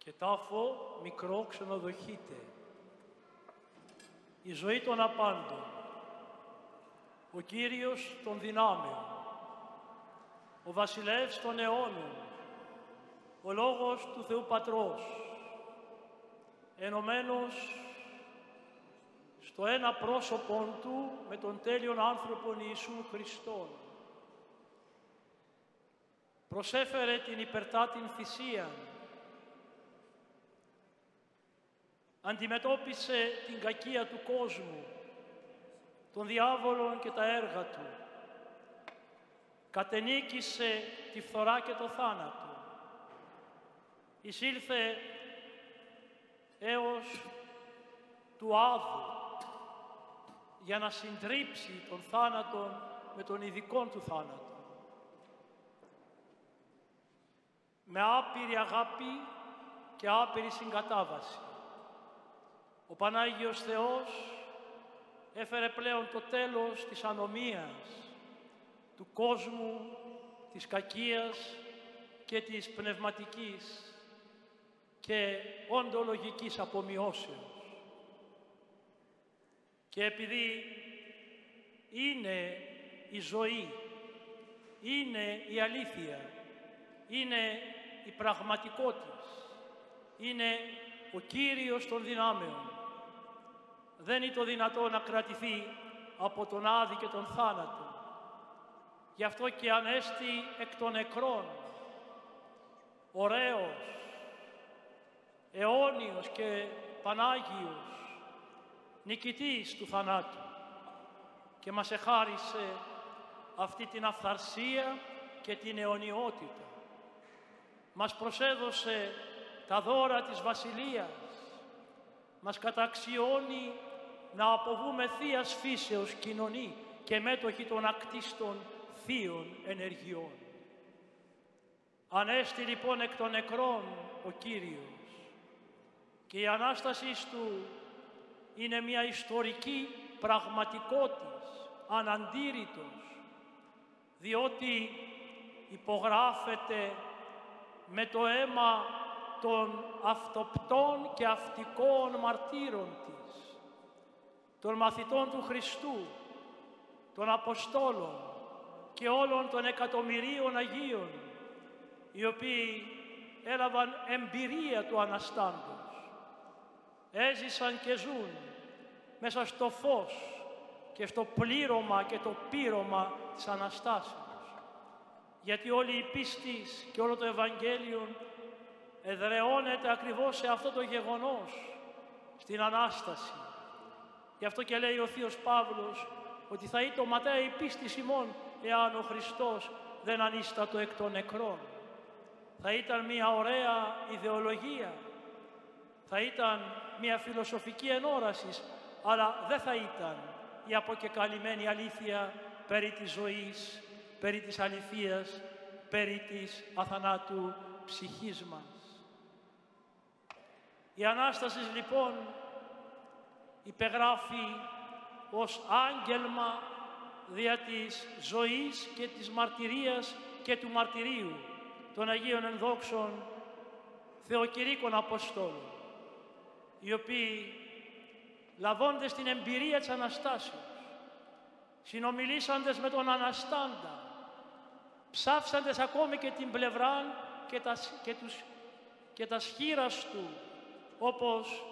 και τάφο μικρό ξενοδοχείται. Η ζωή των απάντων, ο Κύριος των δυνάμεων, ο Βασιλεύς των αιώνων, ο Λόγος του Θεού Πατρός, ενωμένος στο ένα πρόσωπον Του με τον τέλειον άνθρωπον Ιησού Χριστόν. Προσέφερε την υπερτάτην θυσίαν, αντιμετώπισε την κακία του κόσμου, τον διάβολον και τα έργα του, κατενίκησε τη φθορά και το θάνατο, εισήλθε έως του Άδου για να συντρίψει τον θάνατον με τον ειδικών του θάνατο. Με άπειρη αγάπη και άπειρη συγκατάβαση, ο Πανάγιος Θεός έφερε πλέον το τέλος της ανομίας, του κόσμου, της κακίας και της πνευματικής και οντολογικής απομειώσεως. Και επειδή είναι η ζωή, είναι η αλήθεια, είναι η πραγματικότης, είναι ο Κύριος των δυνάμεων, δεν είναι το δυνατό να κρατηθεί από τον Άδη και τον θάνατο. Γι' αυτό και ανέστη εκ των νεκρών, ωραίος, αιώνιος και Πανάγιος, νικητής του θανάτου, και μας εχάρισε αυτή την αυθαρσία και την αιωνιότητα. Μας προσέδωσε τα δώρα της Βασιλείας, μας καταξιώνει να αποβούμε θείας φύσεως κοινωνή και μέτοχοι των ακτίστων θείων ενεργειών. Ανέστη λοιπόν εκ των νεκρών ο Κύριος, και η Ανάστασή Του είναι μια ιστορική πραγματικότης, αναντήρητος, διότι υπογράφεται με το αίμα των αυτοπτών και αυτικών μαρτύρων της, των μαθητών του Χριστού, των Αποστόλων και όλων των εκατομμυρίων Αγίων, οι οποίοι έλαβαν εμπειρία του Αναστάντος, έζησαν και ζουν μέσα στο φως και στο πλήρωμα και το πείρωμα της Αναστάσεως. Γιατί όλη η πίστη και όλο το Ευαγγέλιο εδραιώνεται ακριβώς σε αυτό το γεγονός, στην Ανάσταση. Γι' αυτό και λέει ο Θείος Παύλος ότι θα ήταν ματέα η πίστη ημών εάν ο Χριστός δεν ανίστατο εκ των νεκρών. Θα ήταν μια ωραία ιδεολογία, θα ήταν μια φιλοσοφική ενόραση, αλλά δεν θα ήταν η αποκεκαλυμμένη αλήθεια περί της ζωής, περί της αληθείας, περί της αθανάτου ψυχής μας. Η Ανάσταση λοιπόν υπεγράφει ως άγγελμα δια της ζωής και της μαρτυρίας και του μαρτυρίου των Αγίων Ενδόξων Θεοκηρύκων Αποστόλων, οι οποίοι λαβώντες την εμπειρία της Αναστάσεως, συνομιλήσαντες με τον Αναστάντα, ψάφσαντες ακόμη και την πλευρά και τα σχήρας του, όπως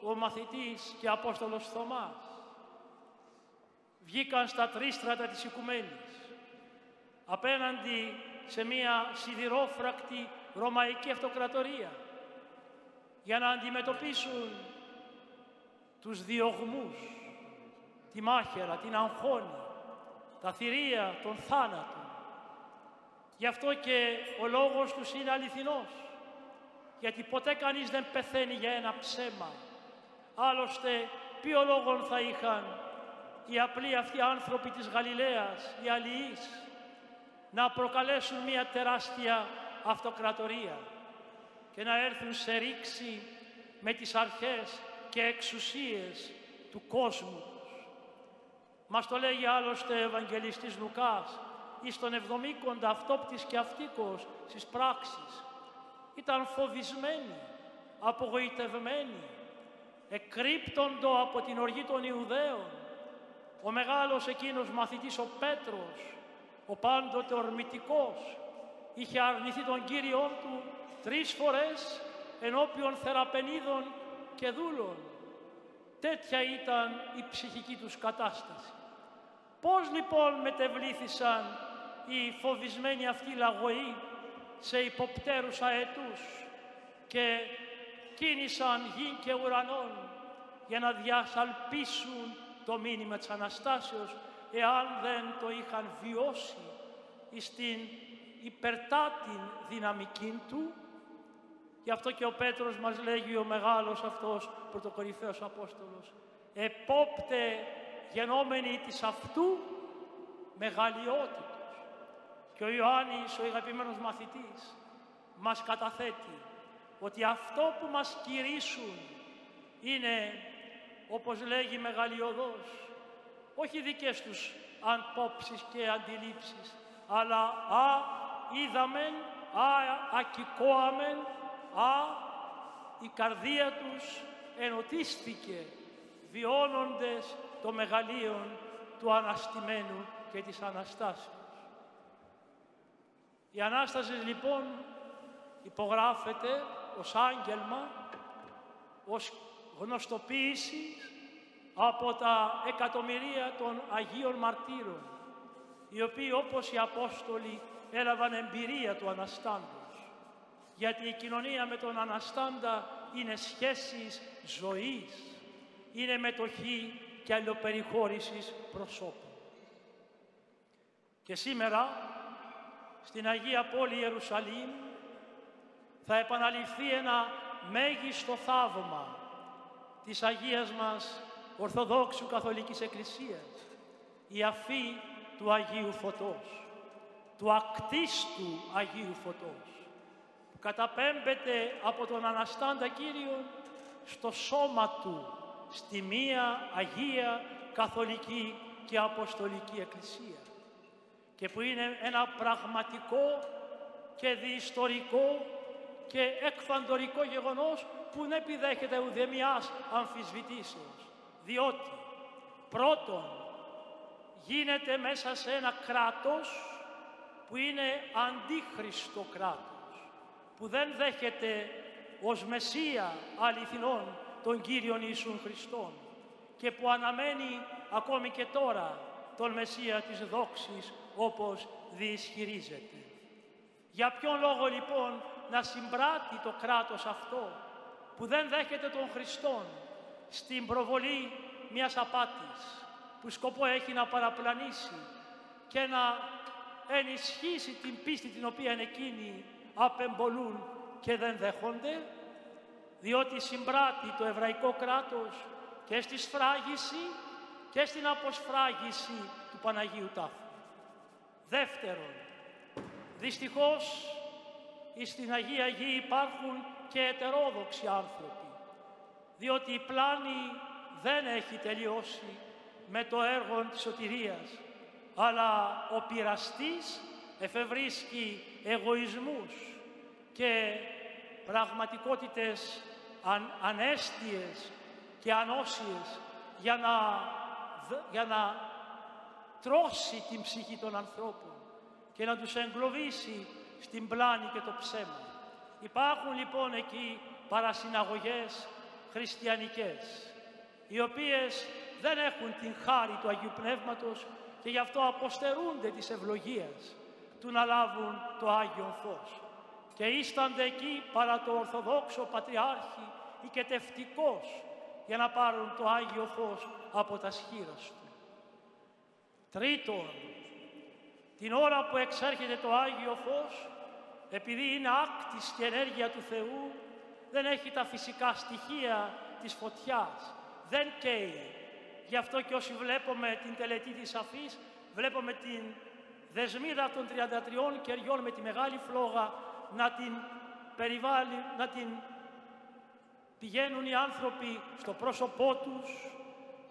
ο μαθητής και Απόστολος Θωμάς, βγήκαν στα τρίστρατα της οικουμένης, απέναντι σε μία σιδηρόφρακτη Ρωμαϊκή Αυτοκρατορία, για να αντιμετωπίσουν τους διωγμούς, τη μάχαιρα, την αγχώνη, τα θηρία, τον θάνατο. Γι' αυτό και ο λόγος τους είναι αληθινός, γιατί ποτέ κανείς δεν πεθαίνει για ένα ψέμα. Άλλωστε, ποιο λόγον θα είχαν οι απλοί αυτοί άνθρωποι της Γαλιλαίας, οι αλληλείς, να προκαλέσουν μια τεράστια αυτοκρατορία και να έρθουν σε ρήξη με τις αρχές και εξουσίες του κόσμου τους. Μας το λέγει άλλωστε ο Ευαγγελιστής Λουκάς, εις τον 70 αυτόπτης και αυτίκος στις πράξεις. Ήταν φοβισμένοι, απογοητευμένοι, εκρύπτοντο από την οργή των Ιουδαίων, ο μεγάλος εκείνος μαθητής ο Πέτρος, ο πάντοτε ορμητικός, είχε αρνηθεί τον Κύριον του 3 φορές ενώπιον θεραπενίδων και δούλων. Τέτοια ήταν η ψυχική τους κατάσταση. Πώς λοιπόν μετεβλήθησαν οι φοβισμένοι αυτοί λαγωοί σε υποπτέρους αετούς και κίνησαν γη και ουρανών για να διασαλπίσουν το μήνυμα της Αναστάσεως, εάν δεν το είχαν βιώσει στην υπερτάτην δυναμική του. Γι' αυτό και ο Πέτρος μας λέγει, ο μεγάλος αυτός πρωτοκορυφαίος Απόστολος, επόπτε γενόμενοι της αυτού μεγαλειότητος. Και ο Ιωάννης, ο αγαπημένος μαθητής, μας καταθέτει ότι αυτό που μας κηρύσσουν είναι, όπως λέγει μεγαλειωδώς, όχι δικές τους απόψεις και αντιλήψεις, αλλά είδαμεν, ακικόαμεν, η καρδία τους ενωτίστηκε, βιώνοντες το μεγαλείον του Αναστημένου και της Αναστάσεως. Η Ανάσταση λοιπόν υπογράφεται ως άγγελμα, ως γνωστοποίηση από τα εκατομμυρία των Αγίων Μαρτύρων, οι οποίοι όπως οι Απόστολοι έλαβαν εμπειρία του Αναστάντος. Γιατί η κοινωνία με τον Αναστάντα είναι σχέσεις ζωής, είναι μετοχή και αλληλοπεριχώρησης προσώπων. Και σήμερα, στην Αγία Πόλη Ιερουσαλήμ, θα επαναληφθεί ένα μέγιστο θαύμα της Αγίας μας Ορθοδόξου Καθολικής Εκκλησίας, η αφή του Αγίου Φωτός, του ακτίστου Αγίου Φωτός, που καταπέμπεται από τον Αναστάντα Κύριον στο σώμα του, στη μία Αγία Καθολική και Αποστολική Εκκλησία, και που είναι ένα πραγματικό και διιστορικό και εκφαντορικό γεγονός που δεν επιδέχεται ουδεμιάς αμφισβητήσεως. Διότι πρώτον γίνεται μέσα σε ένα κράτος που είναι αντίχριστο κράτος, που δεν δέχεται ως Μεσσία αληθινόν τον Κύριον Ιησούν Χριστόν και που αναμένει ακόμη και τώρα τον Μεσσία της δόξης όπως διισχυρίζεται. Για ποιον λόγο λοιπόν να συμπράττει το κράτος αυτό που δεν δέχεται τον Χριστόν στην προβολή μιας απάτης που σκοπό έχει να παραπλανήσει και να ενισχύσει την πίστη την οποία εκείνοι απεμπολούν και δεν δέχονται, διότι συμπράττει το εβραϊκό κράτος και στη σφράγιση και στην αποσφράγιση του Παναγίου Τάφου. Δεύτερον, δυστυχώς στην Αγία Γη υπάρχουν και ετερόδοξοι άνθρωποι, διότι η πλάνη δεν έχει τελειώσει με το έργο της σωτηρίας, αλλά ο πειραστής εφευρίσκει εγωισμούς και πραγματικότητες ανέστιες και ανώσιες για να τρώσει την ψυχή των ανθρώπων και να τους εγκλωβίσει στην πλάνη και το ψέμα. Υπάρχουν λοιπόν εκεί παρασυναγωγές χριστιανικές, οι οποίες δεν έχουν την χάρη του Αγίου Πνεύματος και γι' αυτό αποστερούνται της ευλογίας του να λάβουν το Άγιον Φως. Και ίστανται εκεί παρά το Ορθοδόξο Πατριάρχη οικετευτικός για να πάρουν το Άγιο Φως από τα σχήρας του. Τρίτον, την ώρα που εξέρχεται το Άγιο Φως, επειδή είναι άκτιστη ενέργεια του Θεού, δεν έχει τα φυσικά στοιχεία της φωτιάς, δεν καίει. Γι' αυτό και όσοι βλέπουμε την τελετή της αφής, βλέπουμε την δεσμίδα των 33 κεριών με τη μεγάλη φλόγα να την περιβάλλει, να την πηγαίνουν οι άνθρωποι στο πρόσωπό τους,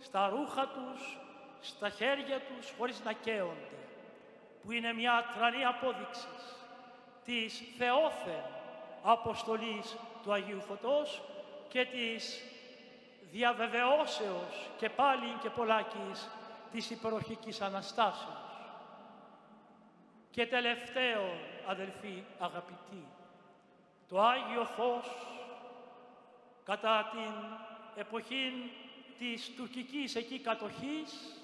στα ρούχα τους, στα χέρια τους, χωρίς να καίονται, που είναι μια τρανή απόδειξη της θεόθεν αποστολής του Αγίου Φωτός και της διαβεβαιώσεως και πάλι και πολλάκις της υπεροχικής Αναστάσεως. Και τελευταίο, αδελφοί αγαπητοί, το Άγιο Φως κατά την εποχή της τουρκικής εκεί κατοχής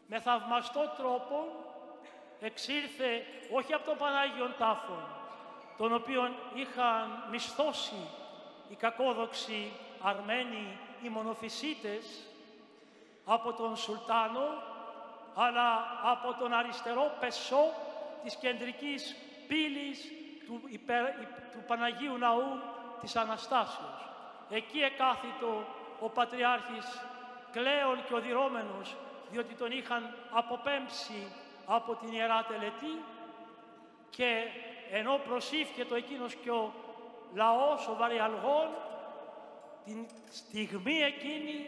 με θαυμαστό τρόπο εξήλθε όχι από τον Πανάγιον Τάφον, τον οποίον είχαν μισθώσει οι κακόδοξοι Αρμένοι, οι μονοφυσίτες, από τον Σουλτάνο, αλλά από τον αριστερό πεσό της κεντρικής πύλης του Παναγίου Ναού της Αναστάσεως. Εκεί εκάθιτο ο Πατριάρχης κλαίων και οδυρώμενος, διότι τον είχαν αποπέμψει από την Ιερά Τελετή, και ενώ προσήφιε εκείνος και ο λαός ο βαριαλγών, την στιγμή εκείνη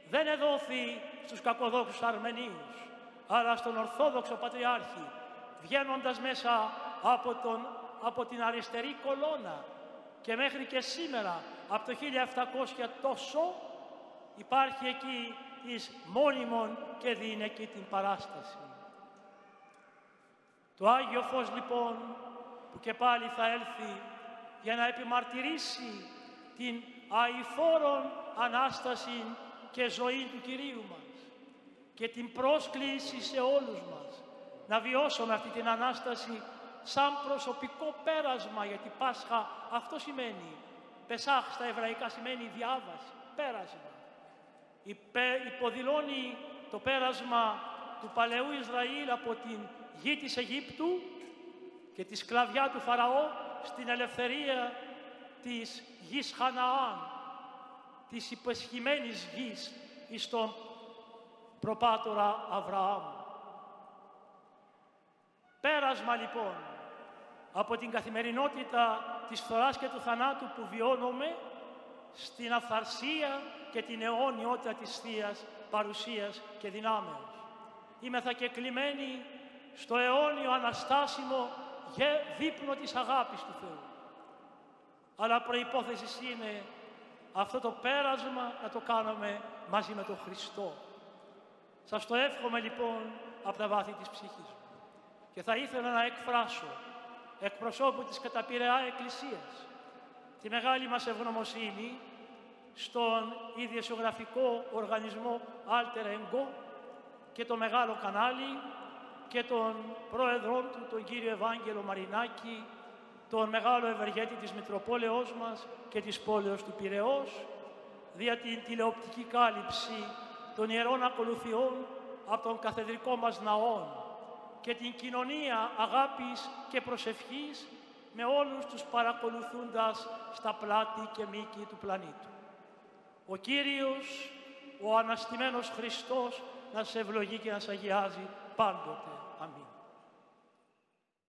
δεν εδόθη στους κακοδόξους Αρμενίους, αλλά στον Ορθόδοξο Πατριάρχη, βγαίνοντας μέσα από την αριστερή κολόνα, και μέχρι και σήμερα, από το 1700 τόσο, υπάρχει εκεί εις μόνιμον και διηνεκή την παράσταση. Το Άγιο Φως λοιπόν, που και πάλι θα έλθει για να επιμαρτυρήσει την αηφόρον Ανάσταση και ζωή του Κυρίου μας και την πρόσκληση σε όλους μας να βιώσουμε αυτή την Ανάσταση σαν προσωπικό πέρασμα, γιατί Πάσχα αυτό σημαίνει. Πεσάχ στα εβραϊκά σημαίνει διάβαση, πέρασμα. Υποδηλώνει το πέρασμα του παλαιού Ισραήλ από την γη της Αιγύπτου και τη σκλαβιά του Φαραώ στην ελευθερία της γης Χαναάν, της υπεσχημένης γης εις τον προπάτορα Αβραάμ. Πέρασμα λοιπόν από την καθημερινότητα της φθοράς και του θανάτου που βιώνουμε στην αυθαρσία και την αιώνιότητα της Θείας παρουσίας και δυνάμεως. Είμεθα και κλειμένοι στο αιώνιο αναστάσιμο δείπνο της αγάπης του Θεού. Αλλά προϋπόθεση είναι αυτό το πέρασμα να το κάνουμε μαζί με τον Χριστό. Σας το εύχομαι λοιπόν από τα βάθη της ψυχής μου. Και θα ήθελα να εκφράσω εκ προσώπου της Καταπειραιά Εκκλησίας τη μεγάλη μας ευγνωμοσύνη στον ιδιοσιογραφικό οργανισμό Alter Ego και το μεγάλο κανάλι και τον πρόεδρό του, τον κύριο Ευάγγελο Μαρινάκη, τον μεγάλο ευεργέτη της Μητροπόλεως μας και της πόλεως του Πειραιώς, δια την τηλεοπτική κάλυψη των ιερών ακολουθιών από τον καθεδρικό μας ναών και την κοινωνία αγάπης και προσευχής με όλους τους παρακολουθούντας στα πλάτη και μήκη του πλανήτου. Ο Κύριος, ο Αναστημένος Χριστός, να σε ευλογεί και να σε αγιάζει πάντοτε. Αμήν.